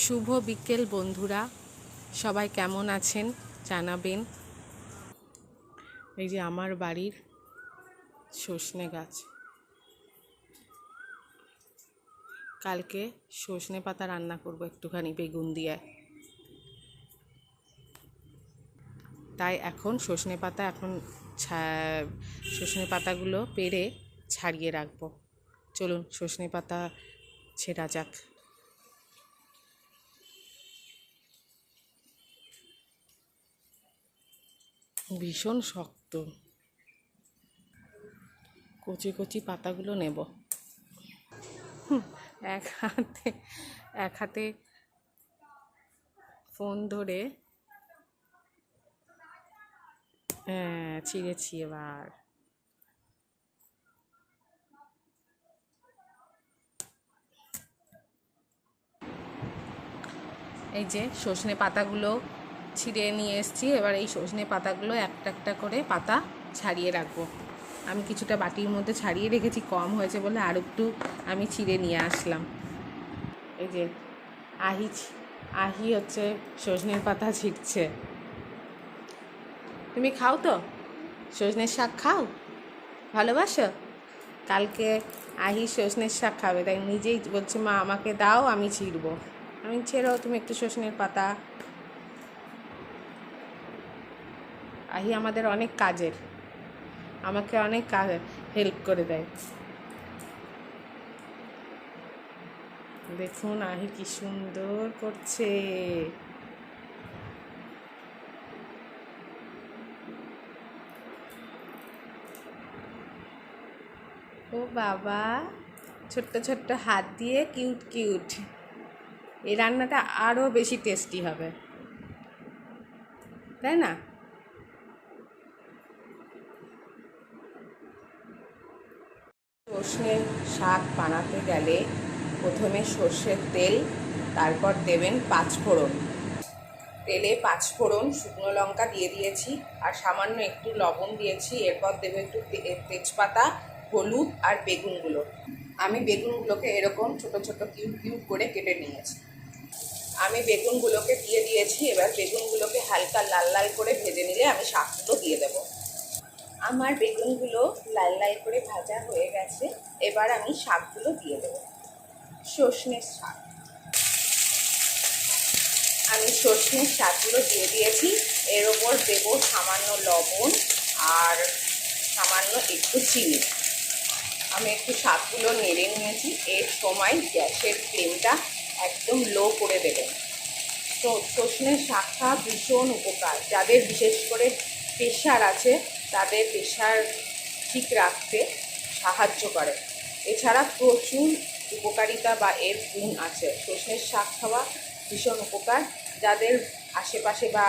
শুভ বিকেল বন্ধুরা, সবাই কেমন আছেন জানাবেন। এই যে আমার বাড়ির সজনে গাছ, কালকে সজনে পাতা রান্না করব একটুখানি বেগুন দিয়ে, তাই এখন সজনে পাতাগুলো পেড়ে ছাড়িয়ে রাখবো। চলুন সজনে পাতা ছেঁড়া যাক। ভীষণ শক্ত, কচি কচি পাতাগুলো নেব। এক হাতে ফোন ধরে ছিঁড়েছি এবার। এই যে সজনে পাতাগুলো ছিঁড়ে নিয়ে এসেছি, এবার এই সজনে পাতাগুলো একটা একটা করে পাতা ছাড়িয়ে রাখবো। আমি কিছুটা বাটির মধ্যে ছাড়িয়ে রেখেছি, কম হয়েছে বলে আর একটু আমি ছিঁড়ে নিয়ে আসলাম। এই যে আহি হচ্ছে সজনের পাতা ছিঁড়ছে। তুমি খাও তো, সজনের শাক খাও, ভালোবাসো? কালকে আহি সজনের শাক খাবে, তাই নিজেই বলছে মা আমাকে দাও, আমি ছিঁড়বো। আমি ছেড়ো তুমি একটু সজনের পাতা। আহি আমাদের অনেক কাজের, আমাকে অনেক হেল্প করে দেয়। দেখুন আহি কি সুন্দর করছে। ও বাবা, ছোট্ট ছোট্ট হাত দিয়ে কিউট কিউট। এই রান্নাটা আরও বেশি টেস্টি হবে, তাই না? সর্ষের শাক বানাতে গেলে প্রথমে সর্ষের তেল, তারপর দেবেন পাঁচফোড়ন। তেলে পাঁচফোড়ন, শুকনো লঙ্কা দিয়ে দিয়েছি আর সামান্য একটু লবণ দিয়েছি। এরপর দেবো একটু তেজপাতা, হলুদ আর বেগুনগুলো। আমি বেগুনগুলোকে এরকম ছোট ছোট কিউব কিউব করে কেটে নিয়েছি। আমি বেগুনগুলোকে দিয়ে দিয়েছি। এবার বেগুনগুলোকে হালকা লাল লাল করে ভেজে নিলে আমি শাকগুলো দিয়ে দেবো। আমার বেগুনগুলো লাল লাল করে ভাজা হয়ে গেছে, এবার আমি শাকগুলো দিয়ে দেবো। সজনের শাক, আমি সজনের শাকগুলো দিয়ে দিয়েছি। এর ওপর দেবো সামান্য লবণ আর সামান্য একটু চিনি। আমি একটু শাকগুলো নেড়ে নিয়েছি। এর সময় গ্যাসের ফ্লেমটা একদম লো করে দেবেন। তো সজনের শাক খাওয়া ভীষণ উপকার, যাদের বিশেষ করে প্রেশার আছে তাদের প্রেশার ঠিক রাখতে সাহায্য করে। এছাড়া প্রচুর উপকারিতা বা এর গুণ আছে। সজনের শাক খাওয়া ভীষণ উপকার। যাদের আশেপাশে বা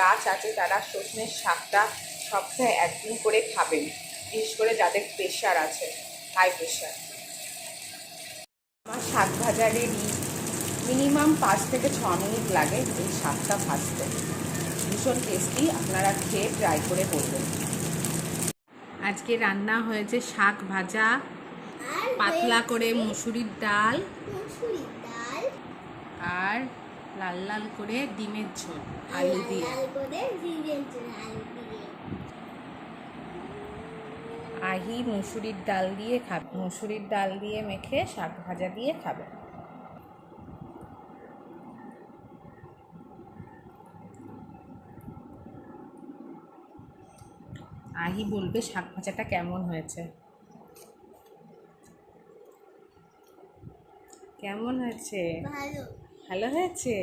গাছ আছে তারা সজনের শাকটা সপ্তাহে একদিন করে খাবেন, বিশেষ করে যাদের প্রেশার আছে, হাই প্রেশার। আমার শাক ভাজা রেডি। মিনিমাম 5 থেকে 6 মিনিট লাগে এই শাকটা ভাজতে। ভীষণ টেস্টি, আপনারা খেয়ে ট্রাই করে বলবেন। আজকে রান্না হয়েছে শাক ভাজা, পাতলা করে মুসুরির ডাল আর লাল লাল করে ডিমের ঝোল আলু দিয়ে। আহি মুসুরির ডাল দিয়ে খাবে, মুসুরির ডাল দিয়ে মেখে শাক ভাজা দিয়ে খাবে। আহি বলবে শাক ভাজাটা কেমন হয়েছে। কেমন হয়েছে? ভালো হয়েছে।